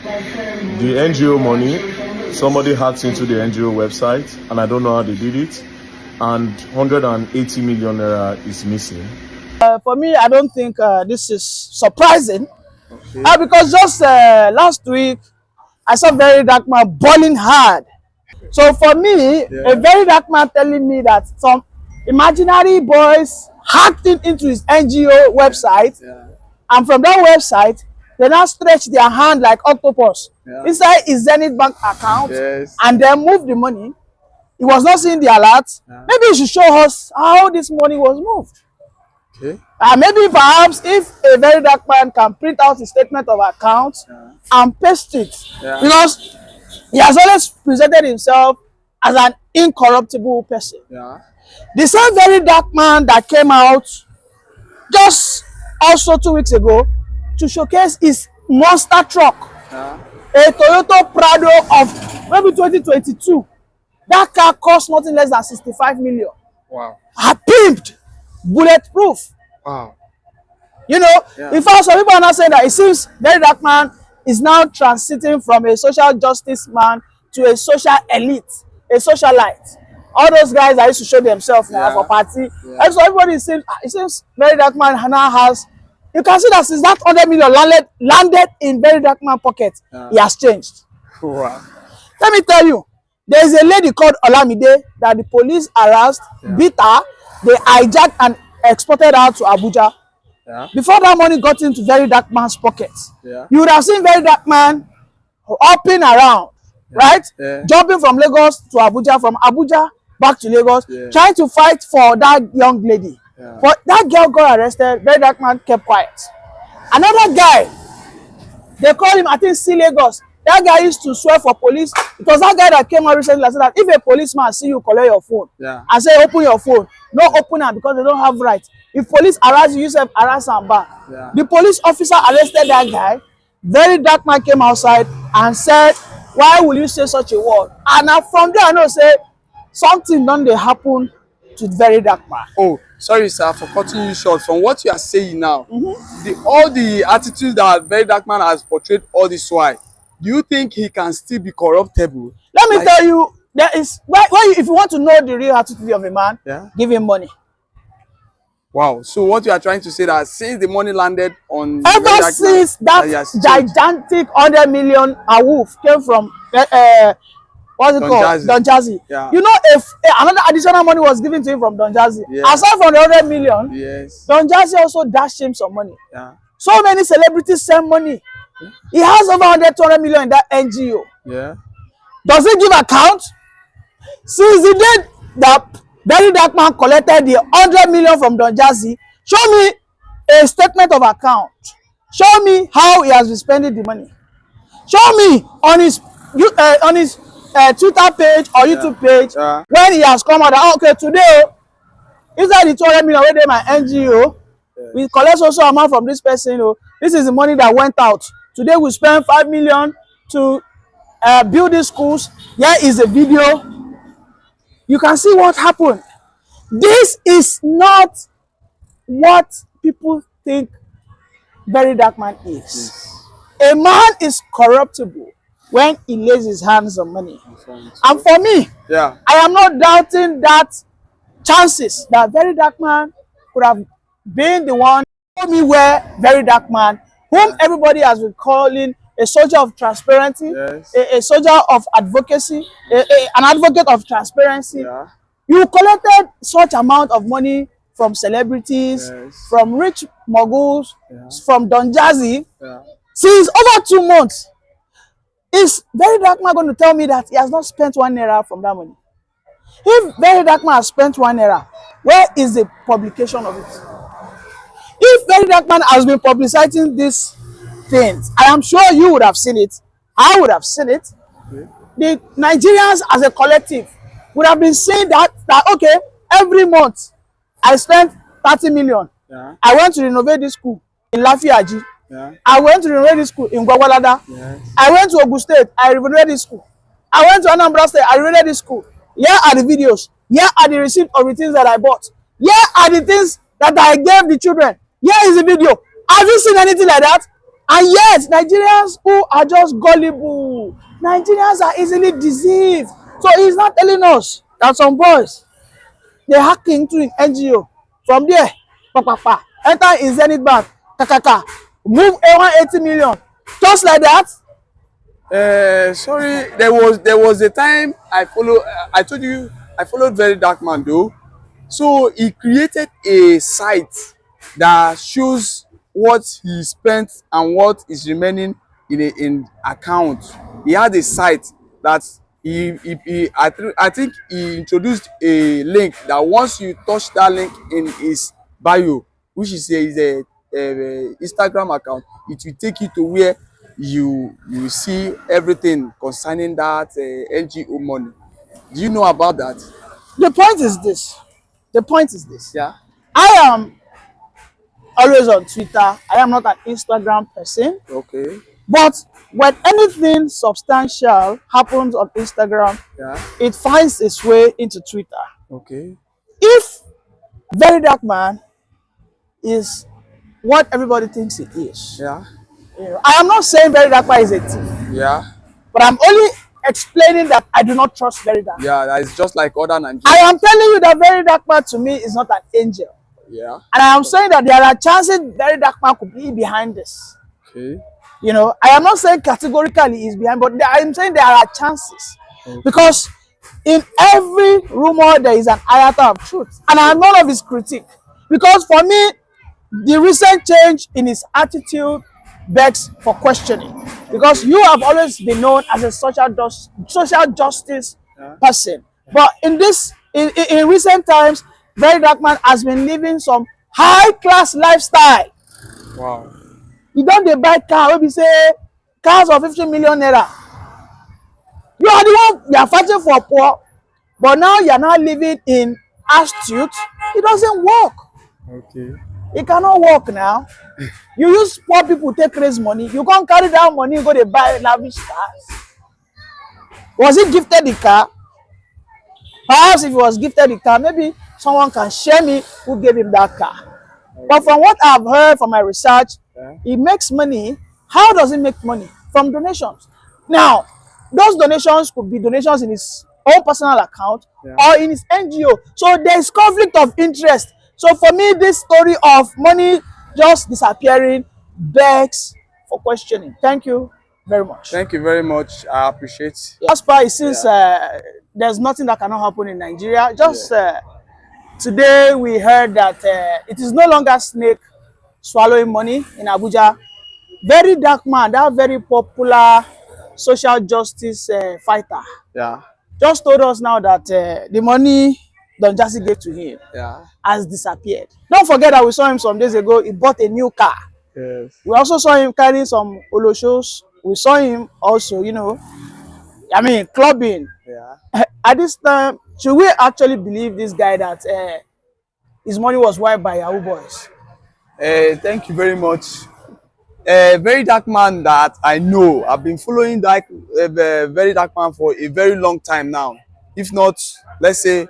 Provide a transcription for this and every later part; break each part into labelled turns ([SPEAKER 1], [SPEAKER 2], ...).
[SPEAKER 1] The NGO money, somebody hacked into the NGO website, and I don't know how they did it, and 180 million naira is missing.
[SPEAKER 2] For me, I don't think this is surprising.
[SPEAKER 3] Okay.
[SPEAKER 2] Because just last week, I saw Verydarkman balling hard. So for me, a Verydarkman telling me that some imaginary boys hacked into his NGO website, and from that website, they now stretch their hand like octopus inside his Zenith Bank account, and then move the money. He was not seeing the alert. Maybe he should show us how this money was moved.
[SPEAKER 3] Okay.
[SPEAKER 2] Maybe perhaps if a Verydarkman can print out his statement of account and paste it, because he has always presented himself as an incorruptible person. The same Verydarkman that came out just also 2 weeks ago to showcase his monster truck, a Toyota Prado of maybe 2022. That car cost nothing less than 65 million.
[SPEAKER 3] Wow.
[SPEAKER 2] Pimped, bulletproof.
[SPEAKER 3] Wow.
[SPEAKER 2] You know, in fact, some people are not saying that it seems Verydarkman is now transiting from a social justice man to a social elite, a socialite. All those guys that used to show themselves now for party. And so everybody seems, it seems Verydarkman now has, you can see that since that 100 million landed in Verydarkman pocket, he has changed.
[SPEAKER 3] Wow.
[SPEAKER 2] Let me tell you, there is a lady called Olamide that the police harassed, beat her, they hijacked and exported her to Abuja. Before that money got into Verydarkman's pockets, you would have seen Verydarkman hopping around, right? Jumping from Lagos to Abuja, from Abuja back to Lagos, trying to fight for that young lady. But that girl got arrested, Verydarkman kept quiet. Another guy, they call him, I think, C Lagos. That guy used to swear for police. It was that guy that came out recently and said that if a policeman see you collect your phone and say open your phone, no open it because they don't have right. If police harass you, you say harass and back. The police officer arrested that guy. Verydarkman came outside and said, why will you say such a word? And now from there I know say something done dey happen to Verydarkman.
[SPEAKER 3] Oh, sorry sir for cutting you short. From what you are saying now, all the attitudes that Verydarkman has portrayed all this while, do you think he can still be corruptible?
[SPEAKER 2] Let me tell you, there is if you want to know the real attitude of a man, give him money.
[SPEAKER 3] Wow. So what you are trying to say that since the money landed on
[SPEAKER 2] ever since that gigantic 100 million awoof came from what's it called? Don Jazzy. You know, if another additional money was given to him from Don Jazzy, aside from the 100 million, Don Jazzy also dashed him some money. So many celebrities send money. He has over 100 million in that NGO. Does he give account? Since the day that Verydarkman collected the 100 million from Don Jazzy, show me a statement of account. Show me how he has been spending the money. Show me on his Twitter page or YouTube page when he has come out that, okay, today, inside the 200 million where they my NGO, we collect also amount from this person. This is the money that went out. Today we spend 5 million to build these schools. Here is a video. You can see what happened. This is not what people think Verydarkman is. A man is corruptible when he lays his hands on money. And for me, I am not doubting that chances that Verydarkman could have been the one to show me where Verydarkman, whom everybody has been calling a soldier of transparency, a soldier of advocacy, an advocate of transparency. You collected such amount of money from celebrities, from rich moguls, from Don Jazzy, since over 2 months. Is Verydarkman going to tell me that he has not spent 1 naira from that money? If Verydarkman has spent 1 naira, where is the publication of it? If Verydarkman has been publicizing these things, I am sure you would have seen it. I would have seen it. The Nigerians as a collective would have been saying that okay, every month I spent 30 million. I went to renovate this school in Lafiaji. I went to renovate this school in Gwagwalada. I went to Ogun State. I renovated this school. I went to Anambra State. I renovated this school. Here are the videos. Here are the receipts of the things that I bought. Here are the things that I gave the children. Here is the video. Have you seen anything like that? And yet, Nigerians who are just gullible, Nigerians are easily deceived. So he's not telling us that some boys, they hack into an NGO. From there, enter in Zenith Bank, move a 180 million. Just like that.
[SPEAKER 3] Sorry, there was a time I told you I followed Verydarkman though. So he created a site that shows what he spent and what is remaining in account. He had a site that I think he introduced a link that once you touch that link in his bio, which is a Instagram account, it will take you to where you will see everything concerning that NGO money. Do you know about that?
[SPEAKER 2] The point is this. The point is this.
[SPEAKER 3] Yeah.
[SPEAKER 2] I am always on Twitter. I am not an Instagram person.
[SPEAKER 3] Okay.
[SPEAKER 2] But when anything substantial happens on Instagram,
[SPEAKER 3] Yeah.
[SPEAKER 2] it finds its way into Twitter.
[SPEAKER 3] Okay.
[SPEAKER 2] If Verydarkman is what everybody thinks it is,
[SPEAKER 3] Yeah.
[SPEAKER 2] I am not saying Verydarkman is a thief,
[SPEAKER 3] Yeah.
[SPEAKER 2] but I'm only explaining that I do not trust Verydarkman.
[SPEAKER 3] Yeah. That is just like other Nigerians.
[SPEAKER 2] I am telling you that Verydarkman to me is not an angel.
[SPEAKER 3] Yeah.
[SPEAKER 2] And I am saying that there are chances Verydarkman could be behind this.
[SPEAKER 3] Okay.
[SPEAKER 2] You know, I am not saying categorically he's behind, but I am saying there are chances.
[SPEAKER 3] Okay.
[SPEAKER 2] Because in every rumor there is an iota of truth. And I am none of his critique. Because for me, the recent change in his attitude begs for questioning. Because you have always been known as a social justice person. But in recent times, Verydarkman has been living some high class lifestyle.
[SPEAKER 3] Wow.
[SPEAKER 2] You don't buy car wey be say cars of 50 million naira. You are the one you are fighting for poor, but now you are now living in astute. It doesn't work.
[SPEAKER 3] Okay.
[SPEAKER 2] It cannot work now. You use poor people take raise money. You can't carry that money go dey buy lavish cars. Was he gifted the car? Perhaps if he was gifted the car, maybe someone can share me who gave him that car. But from what I've heard from my research, he makes money. How does he make money? From donations. Now, those donations could be donations in his own personal account or in his NGO. So there's conflict of interest. So for me, this story of money just disappearing begs for questioning. Thank you very much.
[SPEAKER 3] Thank you very much. I appreciate.
[SPEAKER 2] As far as since there's nothing that cannot happen in Nigeria, just today we heard that it is no longer snake swallowing money in Abuja. Verydarkman, that very popular social justice fighter,
[SPEAKER 3] Yeah.
[SPEAKER 2] just told us now that the money Don Jazzy gave to him has disappeared. Don't forget that we saw him some days ago. He bought a new car.
[SPEAKER 3] Yes.
[SPEAKER 2] We also saw him carrying some Oloshos. We saw him also, clubbing.
[SPEAKER 3] Yeah.
[SPEAKER 2] At this time, should we actually believe this guy that his money was wiped by Yahoo boys?
[SPEAKER 3] Thank you very much. Verydarkman that I know, I've been following that Verydarkman for a very long time now. If not, let's say,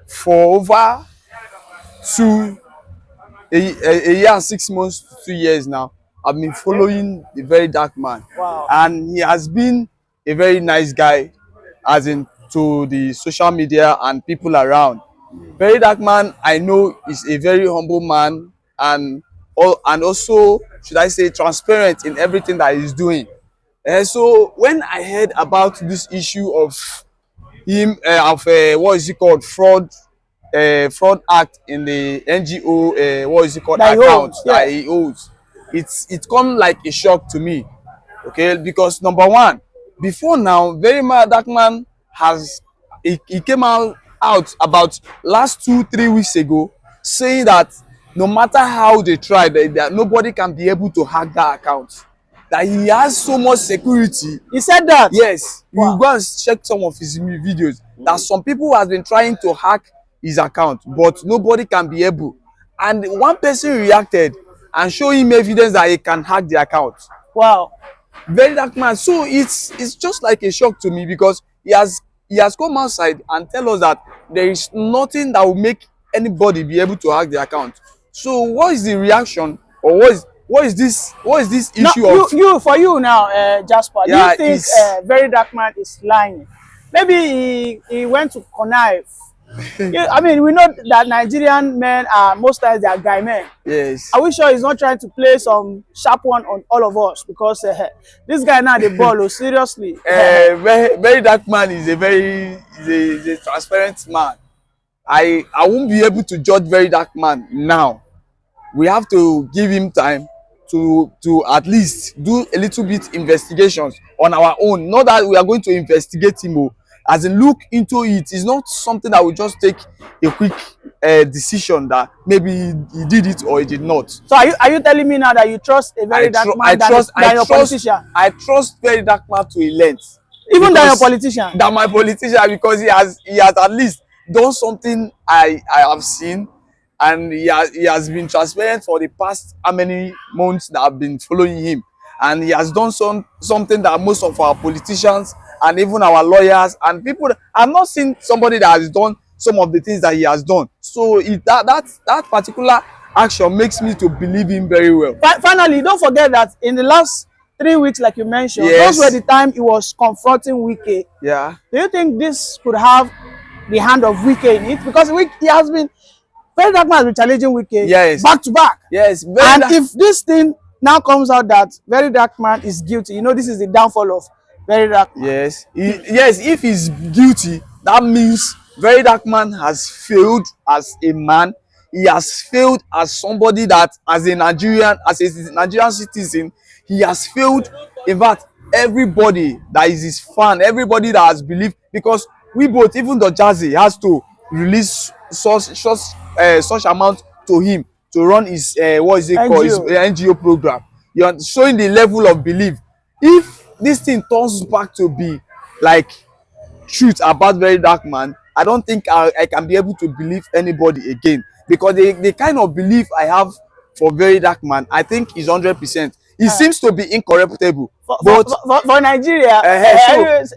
[SPEAKER 3] for over a year and 6 months to 2 years now, I've been following the Verydarkman.
[SPEAKER 2] Wow.
[SPEAKER 3] And he has been a very nice guy, as in to the social media and people around. Verydarkman, I know, is a very humble man and also, should I say, transparent in everything that he's doing. So when I heard about this issue of him what is it called, fraud act in the NGO what is it called, account that he owes, it come like a shock to me. Okay, because number one, before now, Verydarkman he came out about last 2-3 weeks ago saying that no matter how they try, that nobody can be able to hack that account. That he has so much security.
[SPEAKER 2] He said that?
[SPEAKER 3] Yes.
[SPEAKER 2] Wow.
[SPEAKER 3] You go and check some of his videos. That some people have been trying to hack his account, but nobody can be able. And one person reacted and showed him evidence that he can hack the account.
[SPEAKER 2] Wow.
[SPEAKER 3] Verydarkman. So it's just like a shock to me, because he has come outside and tell us that there is nothing that will make anybody be able to hack the account. So what is the reaction, or what is this
[SPEAKER 2] No,
[SPEAKER 3] issue of
[SPEAKER 2] for you now, Jasper.
[SPEAKER 3] Yeah,
[SPEAKER 2] do you think Verydarkman is lying? Maybe he went to connive. I mean, we know that Nigerian men are most times they are guy men.
[SPEAKER 3] yes.
[SPEAKER 2] Are we sure he's not trying to play some sharp one on all of us? Because this guy now the ball, oh, seriously.
[SPEAKER 3] Verydarkman is a transparent man. I won't be able to judge Verydarkman now. We have to give him time to at least do a little bit investigations on our own. Not that we are going to investigate him, as in look into it. It's not something that we just take a quick decision that maybe he did it or he did not.
[SPEAKER 2] So are you telling me now that you trust a Verydarkman than your politician?
[SPEAKER 3] I trust Verydarkman to a length.
[SPEAKER 2] Even than your politician?
[SPEAKER 3] Than my politician, because he has at least done something I have seen, and he has been transparent for the past how many months that I've been following him, and he has done something that most of our politicians and even our lawyers and people, I've not seen somebody that has done some of the things that he has done. So that particular action makes me to believe him very well.
[SPEAKER 2] Finally, don't forget that in the last 3 weeks, like you mentioned,
[SPEAKER 3] yes,
[SPEAKER 2] those were the time he was confronting Wike.
[SPEAKER 3] Yeah.
[SPEAKER 2] Do you think this could have the hand of Wike in it? Because he has been, Verydarkman has been challenging Wike,
[SPEAKER 3] yes,
[SPEAKER 2] back to back.
[SPEAKER 3] Yes.
[SPEAKER 2] And if this thing now comes out that Verydarkman is guilty, you know, this is the downfall of Verydarkman.
[SPEAKER 3] Yes. Yes, if he's guilty, that means Verydarkman has failed as a man. He has failed as somebody that, as a Nigerian citizen, he has failed. In fact, everybody that is his fan, everybody that has believed, because we both, even the Jazzy, has to release such amount to him to run his what is it called, his NGO program. You are showing the level of belief. If this thing turns back to be like truth about Verydarkman, I don't think I can be able to believe anybody again, because the kind of belief I have for Verydarkman, I think is 100%. He seems to be incorruptible.
[SPEAKER 2] For Nigeria,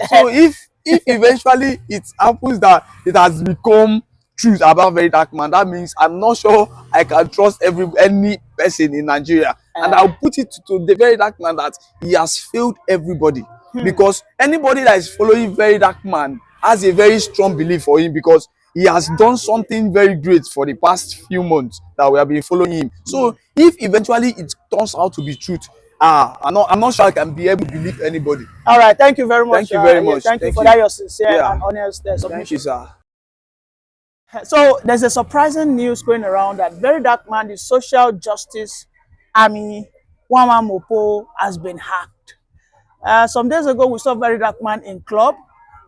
[SPEAKER 3] so if eventually it happens that it has become truth about Verydarkman, that means I'm not sure I can trust any person in Nigeria. And I'll put it to the Verydarkman that he has failed everybody. Because anybody that is following Verydarkman has a very strong belief for him, because he has done something very great for the past few months that we have been following him. So if eventually it turns out to be truth, I'm not sure I can be able to believe anybody.
[SPEAKER 2] All right, thank you very much.
[SPEAKER 3] Thank you very much.
[SPEAKER 2] Thank you for that, your sincere and honest submission.
[SPEAKER 3] Thank you, sir.
[SPEAKER 2] So there's a surprising news going around that Verydarkman, the social justice army, Wama Mopo, has been hacked. Some days ago, we saw Verydarkman in club.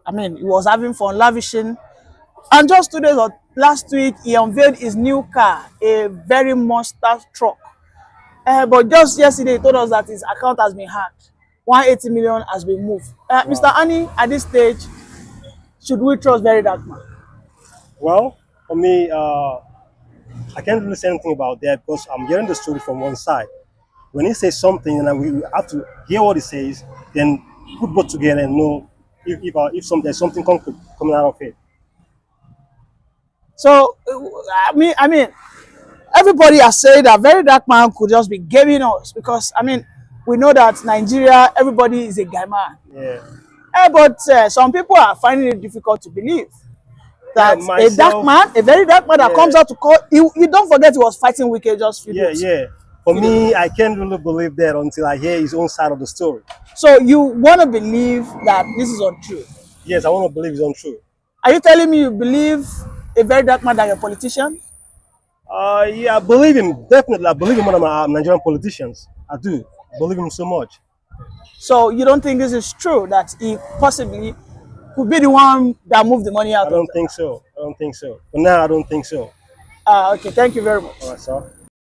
[SPEAKER 2] I mean, he was having fun, lavishing. And just 2 days or last week, he unveiled his new car, a very monster truck. But just yesterday, he told us that his account has been hacked. 180 million has been moved. Wow. Mr. Annie, at this stage, should we trust Verydarkman?
[SPEAKER 4] Well, for me, I can't really say anything about that, because I'm hearing the story from one side. When he says something, and we have to hear what he says, then put both together and know if there's something coming out of it.
[SPEAKER 2] So, I mean, everybody has said that Verydarkman could just be gaming us, because, I mean, we know that Nigeria, everybody is a guy man.
[SPEAKER 4] Yeah.
[SPEAKER 2] But some people are finding it difficult to believe that a very dark man that comes out to call, you don't forget he was fighting Wike just few days.
[SPEAKER 4] Yeah. For me, I can't really believe that until I hear his own side of the story.
[SPEAKER 2] So you want to believe that this is untrue?
[SPEAKER 4] Yes, I want to believe it's untrue.
[SPEAKER 2] Are you telling me you believe a Verydarkman than a politician?
[SPEAKER 4] Yeah, I believe him, definitely. I believe in one of my Nigerian politicians. I do. I believe him so much.
[SPEAKER 2] So you don't think this is true, that he possibly could be the one that moved the money out?
[SPEAKER 4] I don't think so. For now, I don't think so.
[SPEAKER 2] Okay, thank you very much.
[SPEAKER 4] All right, sir.